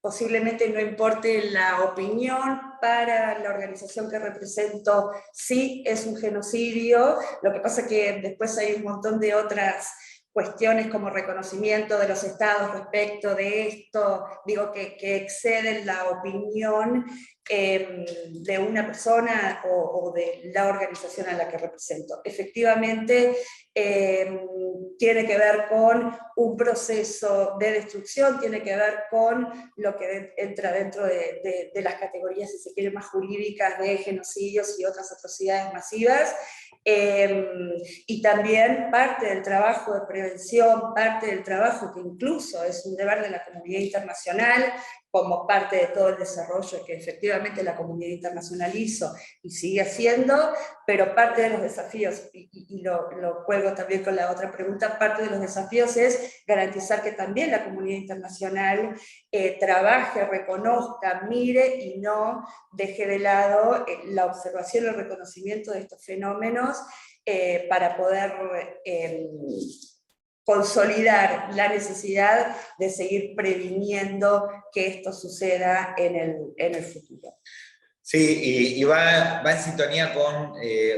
posiblemente no importe la opinión, para la organización que represento sí es un genocidio. Lo que pasa es que después hay un montón de otras cuestiones como reconocimiento de los estados respecto de esto, digo que exceden la opinión de una persona o de la organización a la que represento. Efectivamente, tiene que ver con un proceso de destrucción, tiene que ver con lo que entra dentro de las categorías, si se quiere, más jurídicas de genocidios y otras atrocidades masivas. Y también parte del trabajo de prevención, parte del trabajo que incluso es un deber de la comunidad internacional, como parte de todo el desarrollo que efectivamente la comunidad internacional hizo y sigue haciendo, pero parte de los desafíos, y lo cuelgo también con la otra pregunta, parte de los desafíos es garantizar que también la comunidad internacional trabaje, reconozca, mire y no deje de lado la observación y el reconocimiento de estos fenómenos para poder consolidar la necesidad de seguir previniendo que esto suceda en el futuro. Sí, y va en sintonía con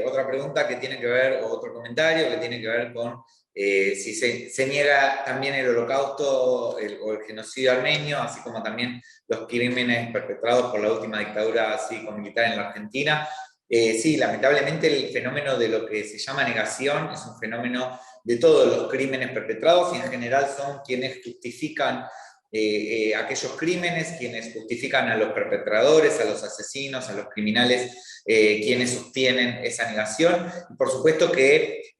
otra pregunta que tiene que ver, o otro comentario que tiene que ver con si se niega también el holocausto o el genocidio armenio, así como también los crímenes perpetrados por la última dictadura cívico-militar en la Argentina. Sí, lamentablemente el fenómeno de lo que se llama negación es un fenómeno de todos los crímenes perpetrados, y en general son quienes justifican aquellos crímenes, quienes justifican a los perpetradores, a los asesinos, a los criminales, quienes sostienen esa negación. Y por supuesto que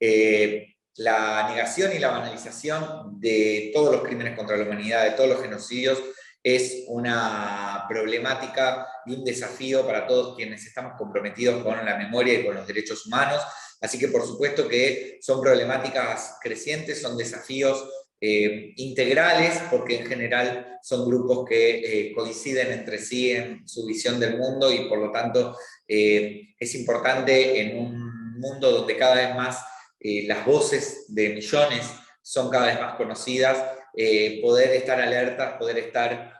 la negación y la banalización de todos los crímenes contra la humanidad, de todos los genocidios, es una problemática y un desafío para todos quienes estamos comprometidos con la memoria y con los derechos humanos. Así que por supuesto que son problemáticas crecientes, son desafíos integrales, porque en general son grupos que coinciden entre sí en su visión del mundo, y por lo tanto es importante en un mundo donde cada vez más las voces de millones son cada vez más conocidas, poder estar alertas, poder estar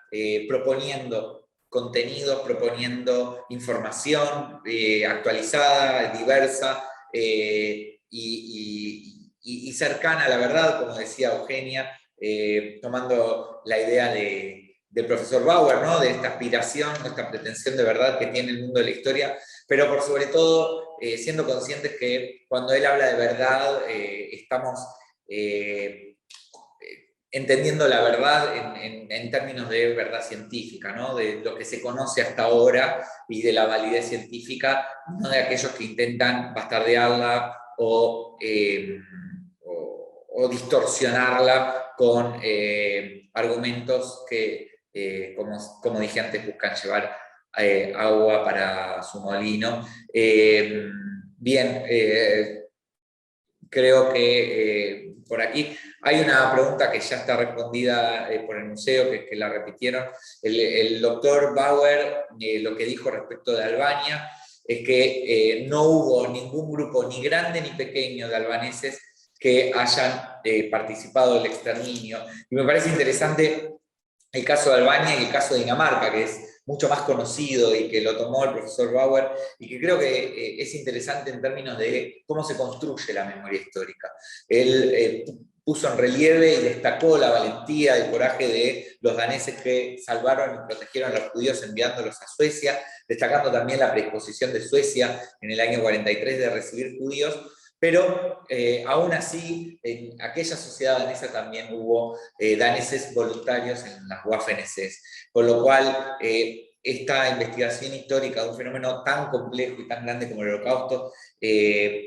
proponiendo contenidos, proponiendo información actualizada, diversa y cercana a la verdad, como decía Eugenia, tomando la idea del profesor Bauer, ¿no? De esta aspiración, esta pretensión de verdad que tiene el mundo de la historia, pero por sobre todo siendo conscientes que cuando él habla de verdad estamos entendiendo la verdad en términos de verdad científica, ¿no? De lo que se conoce hasta ahora y de la validez científica, no de aquellos que intentan bastardearla o distorsionarla con argumentos que, como dije antes, buscan llevar agua para su molino. Bien, creo que por aquí hay una pregunta que ya está respondida por el museo, que la repitieron. El doctor Bauer lo que dijo respecto de Albania es que no hubo ningún grupo, ni grande ni pequeño, de albaneses que hayan participado del exterminio. Y me parece interesante el caso de Albania y el caso de Dinamarca, que es mucho más conocido y que lo tomó el profesor Bauer, y que creo que es interesante en términos de cómo se construye la memoria histórica. Él puso en relieve y destacó la valentía y el coraje de los daneses que salvaron y protegieron a los judíos enviándolos a Suecia, destacando también la predisposición de Suecia en el año 43 de recibir judíos. Pero aún así, en aquella sociedad danesa también hubo daneses voluntarios en las Waffen-SS, con lo cual esta investigación histórica de un fenómeno tan complejo y tan grande como el Holocausto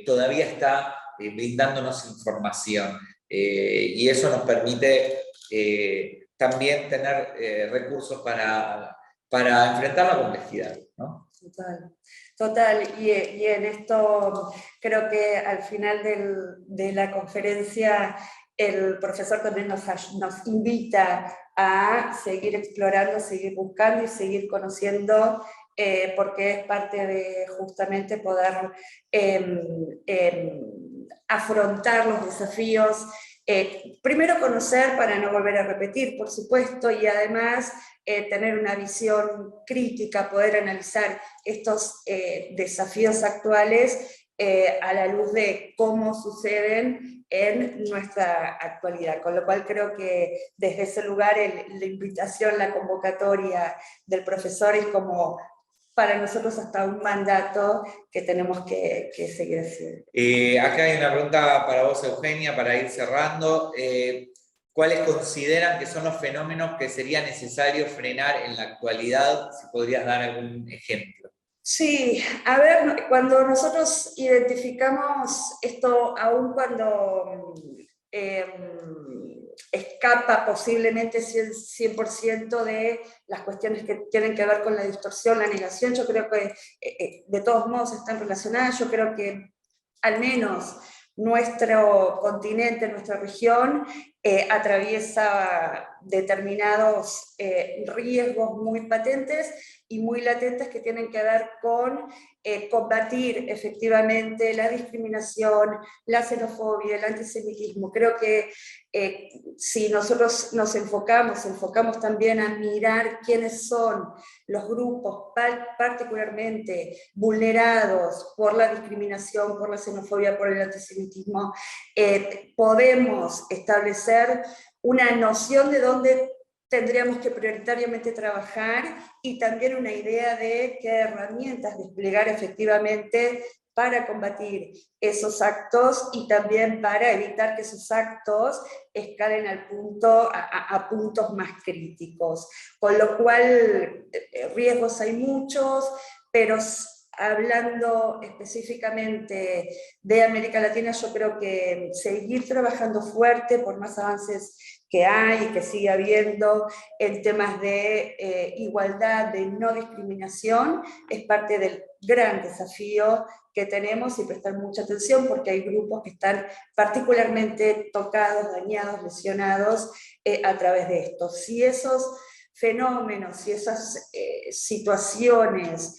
todavía está brindándonos información, y eso nos permite también tener recursos para enfrentar la complejidad, ¿no? Total, y en esto creo que al final de la conferencia el profesor también nos invita a seguir explorando, seguir buscando y seguir conociendo, porque es parte de justamente poder afrontar los desafíos primero conocer para no volver a repetir, por supuesto, y además tener una visión crítica, poder analizar estos desafíos actuales a la luz de cómo suceden en nuestra actualidad. Con lo cual creo que desde ese lugar la invitación, la convocatoria del profesor es como para nosotros hasta un mandato que tenemos que seguir haciendo. Acá hay una pregunta para vos, Eugenia, para ir cerrando. ¿Cuáles consideran que son los fenómenos que sería necesario frenar en la actualidad? Si podrías dar algún ejemplo. Sí, a ver, cuando nosotros identificamos esto, aun cuando escapa posiblemente 100% de las cuestiones que tienen que ver con la distorsión, la negación, yo creo que de todos modos están relacionadas. Yo creo que al menos nuestro continente, nuestra región, atraviesa determinados riesgos muy patentes y muy latentes que tienen que ver con combatir efectivamente la discriminación, la xenofobia, el antisemitismo. Creo que si nosotros nos enfocamos también a mirar quiénes son los grupos particularmente vulnerados por la discriminación, por la xenofobia, por el antisemitismo, podemos establecer una noción de dónde tendríamos que prioritariamente trabajar y también una idea de qué herramientas desplegar efectivamente para combatir esos actos y también para evitar que esos actos escalen a puntos más críticos. Con lo cual, riesgos hay muchos, pero hablando específicamente de América Latina, yo creo que seguir trabajando fuerte por más avances que hay y que sigue habiendo en temas de igualdad, de no discriminación, es parte del gran desafío que tenemos, y prestar mucha atención porque hay grupos que están particularmente tocados, dañados, lesionados a través de esto. Si esos fenómenos, si esas situaciones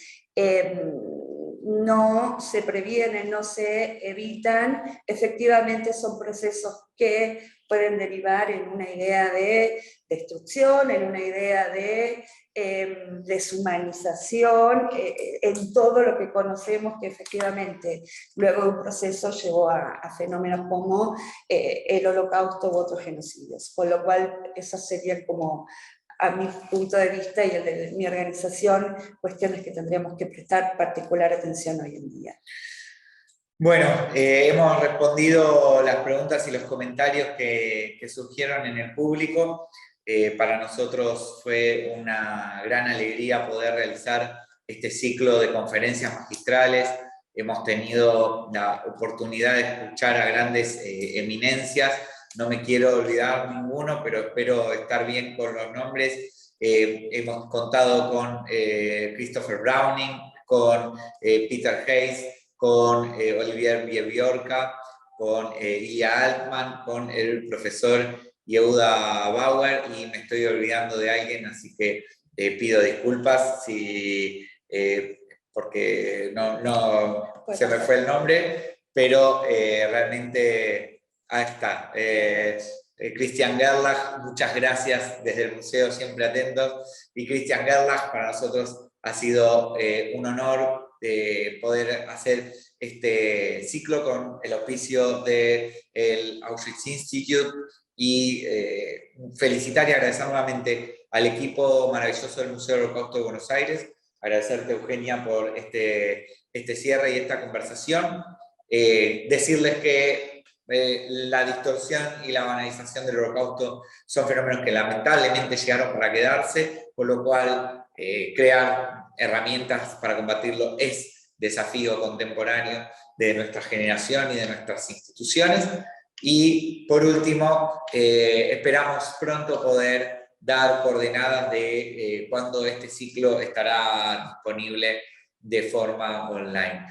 no se previenen, no se evitan, efectivamente son procesos que pueden derivar en una idea de destrucción, en una idea de deshumanización, en todo lo que conocemos que efectivamente luego de un proceso llevó a fenómenos como el Holocausto u otros genocidios. Con lo cual, esas serían como, a mi punto de vista y el de mi organización, cuestiones que tendríamos que prestar particular atención hoy en día. Bueno, hemos respondido las preguntas y los comentarios que surgieron en el público. Para nosotros fue una gran alegría poder realizar este ciclo de conferencias magistrales. Hemos tenido la oportunidad de escuchar a grandes eminencias. No me quiero olvidar ninguno, pero espero estar bien con los nombres. Hemos contado con Christopher Browning, con Peter Hayes, con Olivier Bierbiorka, con Ilya Altman, con el profesor Yehuda Bauer, y me estoy olvidando de alguien, así que pido disculpas porque no se me fue el nombre, pero realmente ahí está. Christian Gerlach, muchas gracias desde el museo, siempre atentos, y Christian Gerlach, para nosotros ha sido un honor poder hacer este ciclo con el auspicio del Auschwitz Institute, y felicitar y agradecer nuevamente al equipo maravilloso del Museo del Holocausto de Buenos Aires, agradecerte, Eugenia, por este cierre y esta conversación, decirles que la distorsión y la banalización del Holocausto son fenómenos que lamentablemente llegaron para quedarse, por lo cual crear herramientas para combatirlo es desafío contemporáneo de nuestra generación y de nuestras instituciones. Y por último, esperamos pronto poder dar coordenadas de cuándo este ciclo estará disponible de forma online.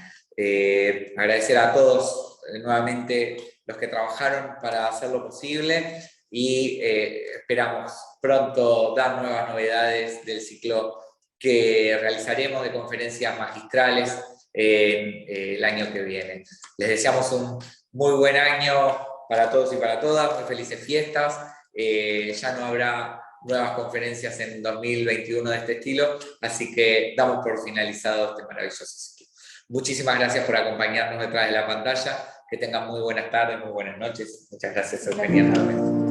Agradecer a todos nuevamente los que trabajaron para hacerlo posible, y esperamos pronto dar nuevas novedades del ciclo que realizaremos de conferencias magistrales el año que viene. Les deseamos un muy buen año para todos y para todas, muy felices fiestas. Ya no habrá nuevas conferencias en 2021 de este estilo, así que damos por finalizado este maravilloso ciclo. Muchísimas gracias por acompañarnos detrás de la pantalla, que tengan muy buenas tardes, muy buenas noches. Muchas gracias, Eugenia.